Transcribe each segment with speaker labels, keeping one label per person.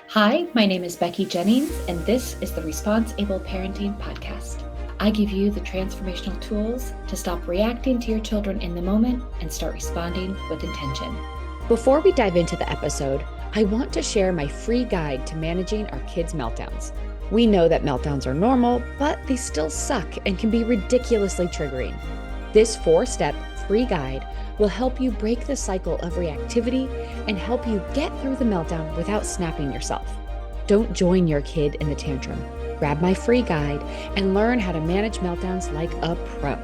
Speaker 1: Hi, my name is Becky Jennings, and this is the ResponseABLE Parenting Podcast. I give you the transformational tools to stop reacting to your children in the moment and start responding with intention.
Speaker 2: Before we dive into the episode, I want to share my free guide to managing our kids' meltdowns. We know that meltdowns are normal, but they still suck and can be ridiculously triggering. This 4-step free guide will help you break the cycle of reactivity and help you get through the meltdown without snapping yourself. Don't join your kid in the tantrum. Grab my free guide and learn how to manage meltdowns like a pro.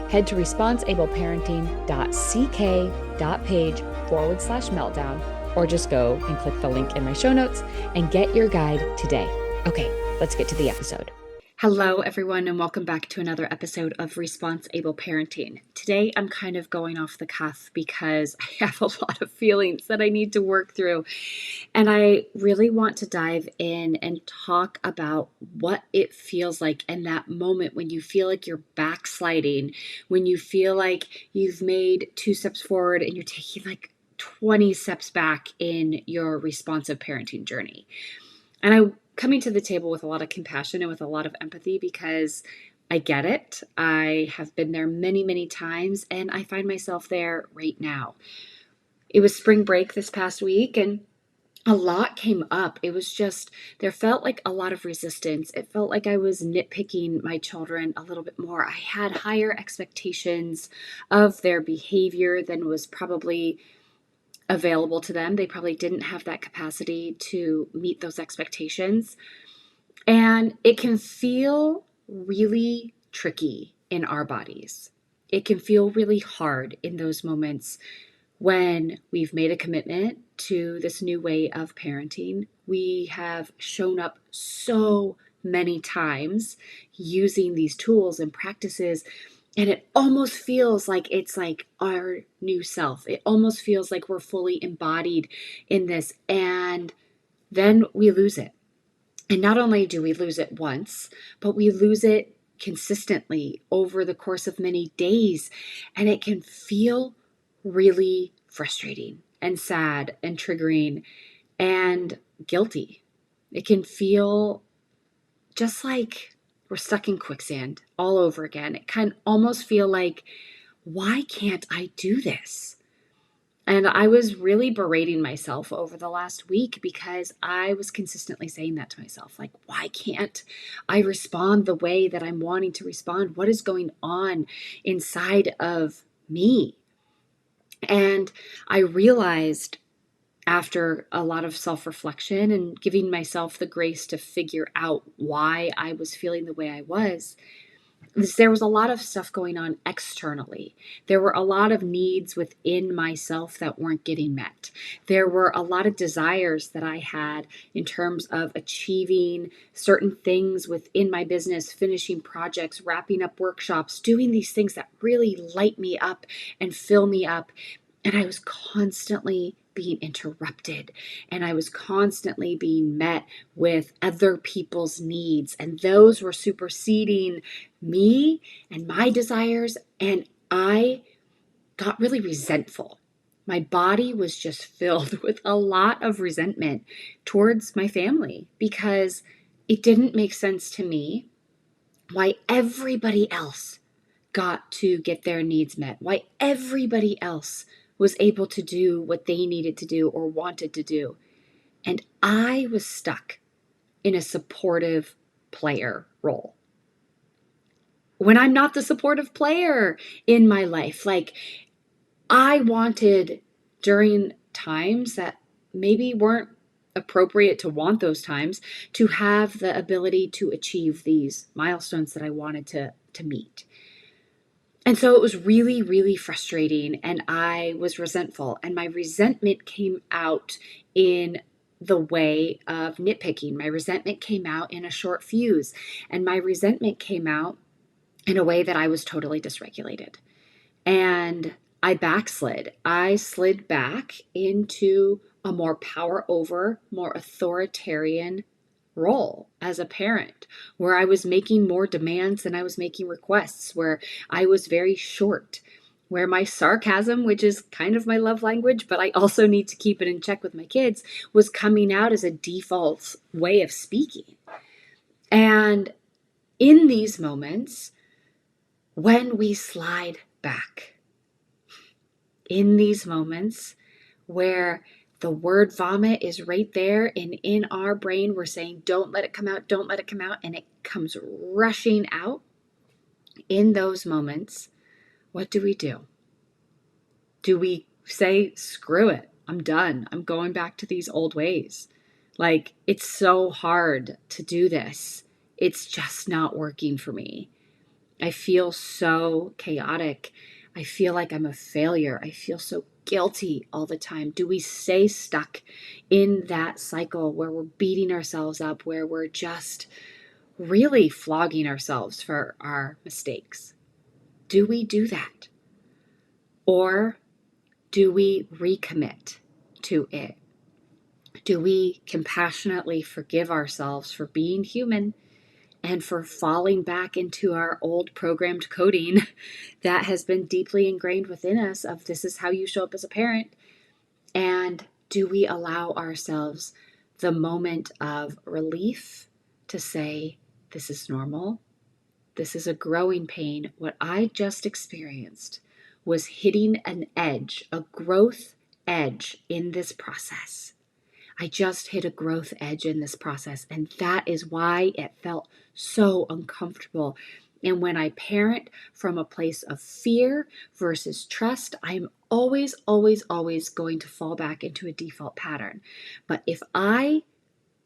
Speaker 2: Head to responseableparenting.ck.page/meltdown, or just go and click the link in my show notes and get your guide today. Okay, let's get to the episode.
Speaker 3: Hello, everyone, and welcome back to another episode of ResponseABLE Parenting. Today, I'm kind of going off the cuff because I have a lot of feelings that I need to work through, and I really want to dive in and talk about what it feels like in that moment when you feel like you're backsliding, when you feel like you've made 2 steps forward and you're taking like 20 steps back in your responsive parenting journey. And I'm coming to the table with a lot of compassion and with a lot of empathy because I get it. I have been there many, many times, and I find myself there right now. It was spring break this past week, and a lot came up. It was just, there felt like a lot of resistance. It felt like I was nitpicking my children a little bit more. I had higher expectations of their behavior than was probably available to them. They probably didn't have that capacity to meet those expectations. And it can feel really tricky in our bodies. It can feel really hard in those moments when we've made a commitment to this new way of parenting. We have shown up so many times using these tools and practices, and it almost feels like it's like our new self. It almost feels like we're fully embodied in this, and then we lose it. And not only do we lose it once, but we lose it consistently over the course of many days. And it can feel really frustrating and sad and triggering and guilty. It can feel just like we're stuck in quicksand all over again. It can almost feel like, why can't I do this? And I was really berating myself over the last week because I was consistently saying that to myself, like, why can't I respond the way that I'm wanting to respond? What is going on inside of me? And I realized after a lot of self-reflection and giving myself the grace to figure out why I was feeling the way I was, there was a lot of stuff going on externally. There were a lot of needs within myself that weren't getting met. There were a lot of desires that I had in terms of achieving certain things within my business, finishing projects, wrapping up workshops, doing these things that really light me up and fill me up. And I was constantly being interrupted, and I was constantly being met with other people's needs, and those were superseding me and my desires, and I got really resentful. My body was just filled with a lot of resentment towards my family because it didn't make sense to me why everybody else got to get their needs met, why everybody else was able to do what they needed to do or wanted to do. And I was stuck in a supportive player role. When I'm not the supportive player in my life, like I wanted during times that maybe weren't appropriate to want those times, to have the ability to achieve these milestones that I wanted to meet. And so it was really, really frustrating, and I was resentful, and my resentment came out in the way of nitpicking. My resentment came out in a short fuse, and my resentment came out in a way that I was totally dysregulated. And I backslid. I slid back into a more power over, more authoritarian role as a parent, where I was making more demands than I was making requests, where I was very short, where my sarcasm, which is kind of my love language, but I also need to keep it in check with my kids, was coming out as a default way of speaking. And in these moments, when we slide back, in these moments where the word vomit is right there, and in our brain we're saying, don't let it come out, don't let it come out, and it comes rushing out, in those moments, what do we do? Do we say, screw it, I'm done, I'm going back to these old ways? Like, it's so hard to do this. It's just not working for me. I feel so chaotic. I feel like I'm a failure. I feel so guilty all the time. Do we stay stuck in that cycle where we're beating ourselves up, where we're just really flogging ourselves for our mistakes? Do we do that? Or do we recommit to it? Do we compassionately forgive ourselves for being human and for falling back into our old programmed coding that has been deeply ingrained within us of this is how you show up as a parent? And do we allow ourselves the moment of relief to say, this is normal, this is a growing pain. What I just experienced was hitting an edge, a growth edge in this process. I just hit a growth edge in this process, and that is why it felt so uncomfortable. And when I parent from a place of fear versus trust, I'm always, always, always going to fall back into a default pattern. But if I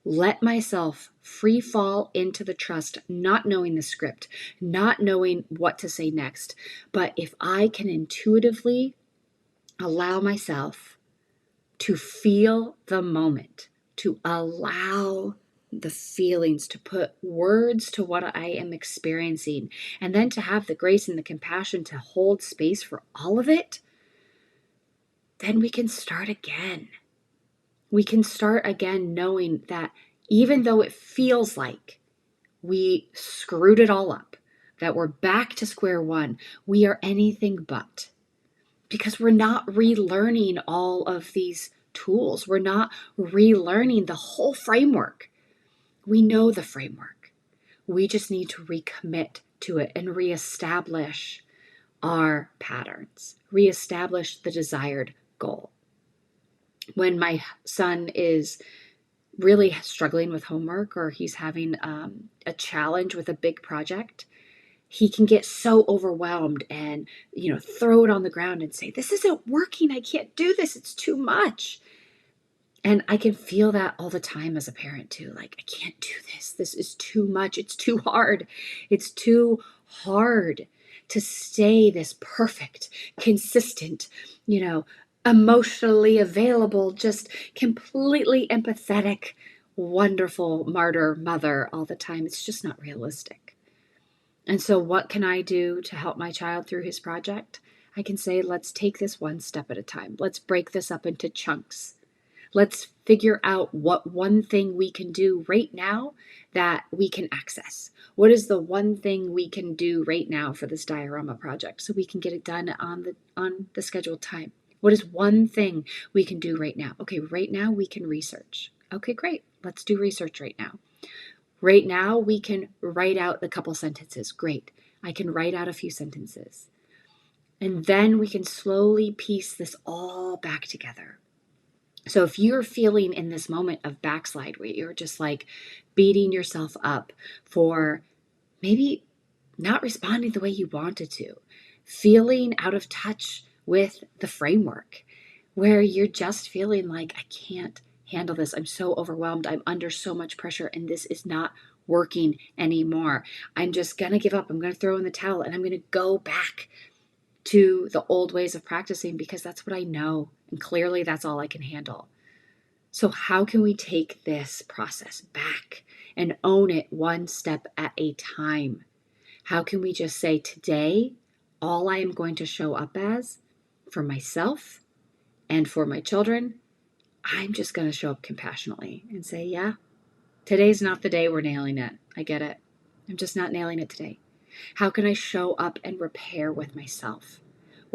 Speaker 3: let myself free fall into the trust, not knowing the script, not knowing what to say next, but if I can intuitively allow myself to feel the moment, to allow the feelings, to put words to what I am experiencing, and then to have the grace and the compassion to hold space for all of it, then we can start again. We can start again knowing that even though it feels like we screwed it all up, that we're back to square one, we are anything but. Because we're not relearning all of these tools. We're not relearning the whole framework. We know the framework. We just need to recommit to it and reestablish our patterns, reestablish the desired goal. When my son is really struggling with homework or he's having a challenge with a big project, he can get so overwhelmed and, throw it on the ground and say, this isn't working. I can't do this. It's too much. And I can feel that all the time as a parent too. Like, I can't do this. This is too much. It's too hard. It's too hard to stay this perfect, consistent, emotionally available, just completely empathetic, wonderful martyr mother all the time. It's just not realistic. And so what can I do to help my child through his project? I can say, let's take this one step at a time. Let's break this up into chunks. Let's figure out what one thing we can do right now that we can access. What is the one thing we can do right now for this diorama project so we can get it done on the scheduled time? What is one thing we can do right now? Okay, right now we can research. Okay, great. Let's do research right now. Right now we can write out a couple sentences. Great. I can write out a few sentences. And then we can slowly piece this all back together. So if you're feeling in this moment of backslide where you're just like beating yourself up for maybe not responding the way you wanted to, feeling out of touch with the framework, where you're just feeling like, I can't handle this. I'm so overwhelmed. I'm under so much pressure and this is not working anymore. I'm just going to give up. I'm going to throw in the towel and I'm going to go back to the old ways of practicing because that's what I know. And clearly that's all I can handle. So how can we take this process back and own it one step at a time? How can we just say, today, all I am going to show up as for myself and for my children, I'm just going to show up compassionately and say, yeah, today's not the day we're nailing it. I get it. I'm just not nailing it today. How can I show up and repair with myself?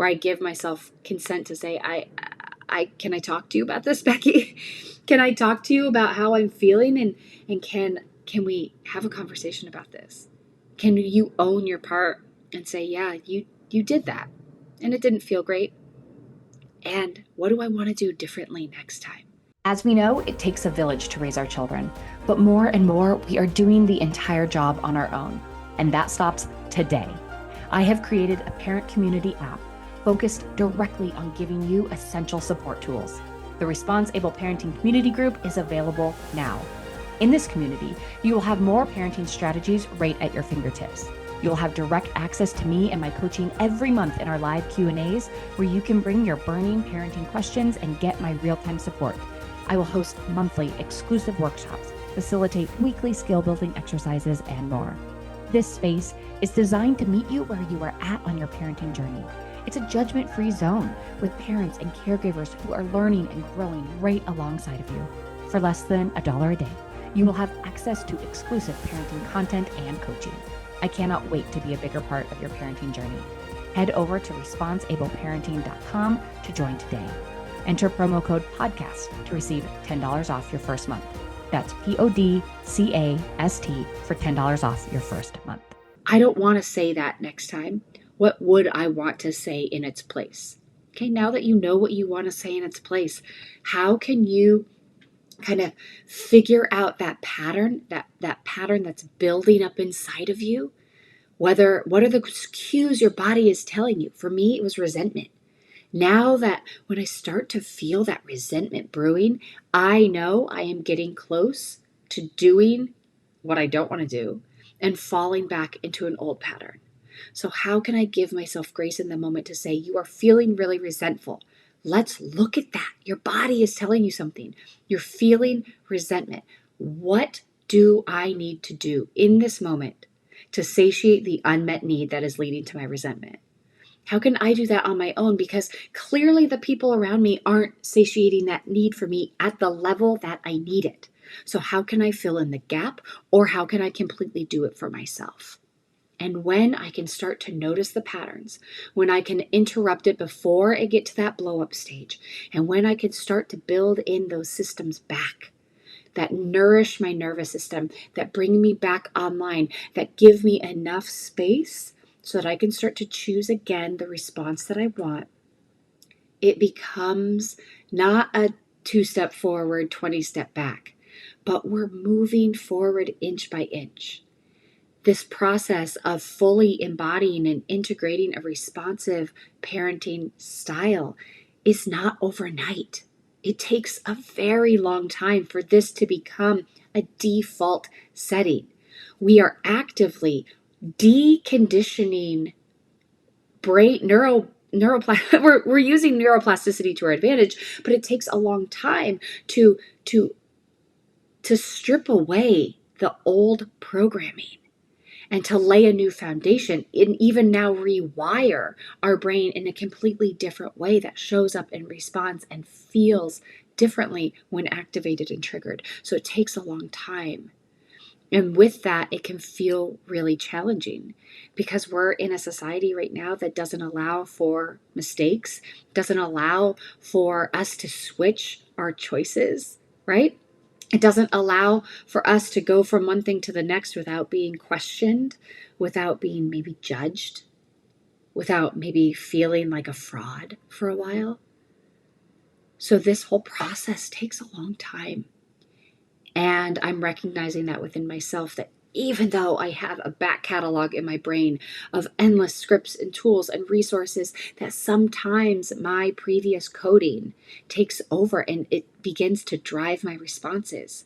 Speaker 3: where I give myself consent to say, can I talk to you about this, Becky? Can I talk to you about how I'm feeling? And can we have a conversation about this? Can you own your part and say, yeah, you did that and it didn't feel great. And what do I want to do differently next time?
Speaker 2: As we know, it takes a village to raise our children, but more and more, we are doing the entire job on our own. And that stops today. I have created a parent community app focused directly on giving you essential support tools. The ResponseABLE Parenting Community Group is available now. In this community, you will have more parenting strategies right at your fingertips. You'll have direct access to me and my coaching every month in our live Q&As, where you can bring your burning parenting questions and get my real-time support. I will host monthly exclusive workshops, facilitate weekly skill-building exercises, and more. This space is designed to meet you where you are at on your parenting journey. It's a judgment-free zone with parents and caregivers who are learning and growing right alongside of you. For less than $1 a day, you will have access to exclusive parenting content and coaching. I cannot wait to be a bigger part of your parenting journey. Head over to ResponseABLEParenting.com to join today. Enter promo code PODCAST to receive $10 off your first month. That's PODCAST for $10 off your first month.
Speaker 3: I don't want to say that next time. What would I want to say in its place? Okay, now that you know what you want to say in its place, how can you kind of figure out that pattern, that pattern that's building up inside of you? What are the cues your body is telling you? For me, it was resentment. Now that when I start to feel that resentment brewing, I know I am getting close to doing what I don't want to do and falling back into an old pattern. So how can I give myself grace in the moment to say, you are feeling really resentful? Let's look at that. Your body is telling you something. You're feeling resentment. What do I need to do in this moment to satiate the unmet need that is leading to my resentment? How can I do that on my own? Because clearly the people around me aren't satiating that need for me at the level that I need it. So how can I fill in the gap, or how can I completely do it for myself? And when I can start to notice the patterns, when I can interrupt it before I get to that blow up stage, and when I can start to build in those systems back that nourish my nervous system, that bring me back online, that give me enough space so that I can start to choose again the response that I want, it becomes not a 2-step forward, 20-step back, but we're moving forward inch by inch. This process of fully embodying and integrating a responsive parenting style is not overnight. It takes a very long time for this to become a default setting. We are actively deconditioning brain we're using neuroplasticity to our advantage, but it takes a long time to strip away the old programming and to lay a new foundation and even now rewire our brain in a completely different way that shows up and responds and feels differently when activated and triggered. So it takes a long time. And with that, it can feel really challenging because we're in a society right now that doesn't allow for mistakes, doesn't allow for us to switch our choices, right? It doesn't allow for us to go from one thing to the next without being questioned, without being maybe judged, without maybe feeling like a fraud for a while. So this whole process takes a long time. And I'm recognizing that within myself, that even though I have a back catalog in my brain of endless scripts and tools and resources, that sometimes my previous coding takes over and it begins to drive my responses.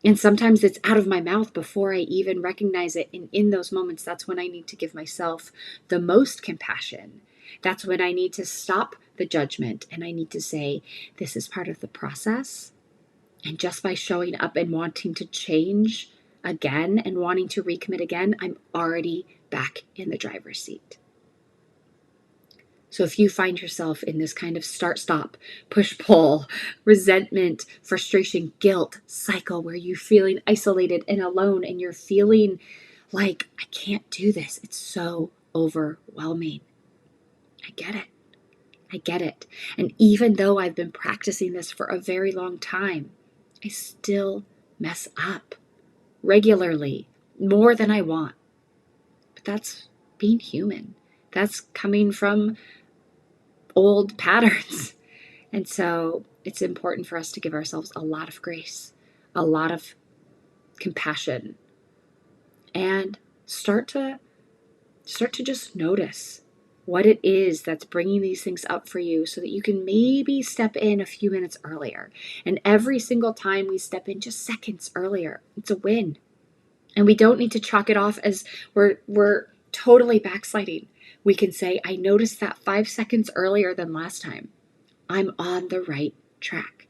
Speaker 3: And sometimes it's out of my mouth before I even recognize it. And in those moments, that's when I need to give myself the most compassion. That's when I need to stop the judgment and I need to say, this is part of the process. And just by showing up and wanting to change again and wanting to recommit again, I'm already back in the driver's seat. So if you find yourself in this kind of start-stop, push-pull, resentment, frustration, guilt cycle where you're feeling isolated and alone and you're feeling like, I can't do this, it's so overwhelming. I get it. I get it. And even though I've been practicing this for a very long time, I still mess up regularly, more than I want. But that's being human. That's coming from old patterns. And so it's important for us to give ourselves a lot of grace, a lot of compassion, and start to just notice what it is that's bringing these things up for you so that you can maybe step in a few minutes earlier. And every single time we step in just seconds earlier, it's a win. And we don't need to chalk it off as we're totally backsliding. We can say, I noticed that 5 seconds earlier than last time. I'm on the right track.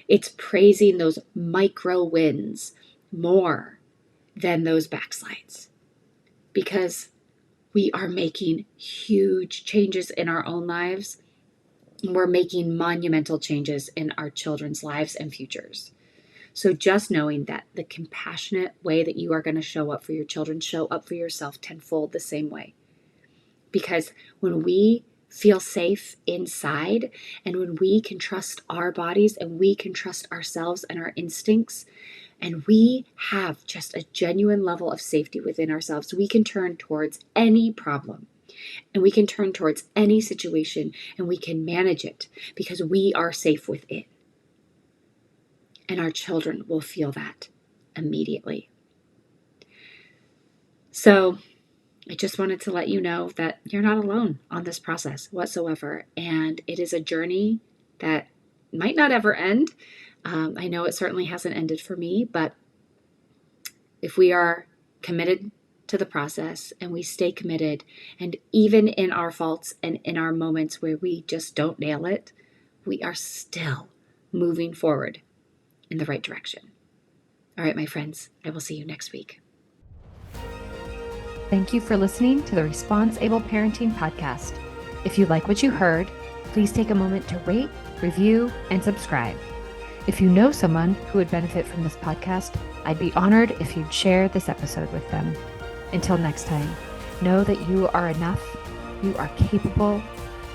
Speaker 3: It's praising those micro wins more than those backslides, because we are making huge changes in our own lives. We're making monumental changes in our children's lives and futures. So just knowing that the compassionate way that you are going to show up for your children, show up for yourself tenfold the same way. Because when we feel safe inside, and when we can trust our bodies and we can trust ourselves and our instincts, and we have just a genuine level of safety within ourselves, we can turn towards any problem, and we can turn towards any situation, and we can manage it because we are safe within. And our children will feel that immediately. So I just wanted to let you know that you're not alone on this process whatsoever. And it is a journey that might not ever end. I know it certainly hasn't ended for me, but if we are committed to the process and we stay committed, and even in our faults and in our moments where we just don't nail it, we are still moving forward in the right direction. All right, my friends, I will see you next week.
Speaker 2: Thank you for listening to the ResponseABLE Parenting Podcast. If you like what you heard, please take a moment to rate, review, and subscribe. If you know someone who would benefit from this podcast, I'd be honored if you'd share this episode with them. Until next time, know that you are enough, you are capable,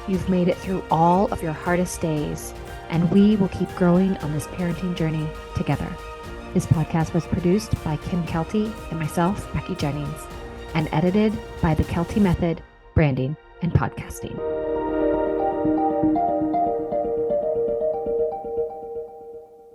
Speaker 2: you've made it through all of your hardest days, and we will keep growing on this parenting journey together. This podcast was produced by Kim Kelty and myself, Becky Jennings, and edited by the Kelty Method, Branding and Podcasting.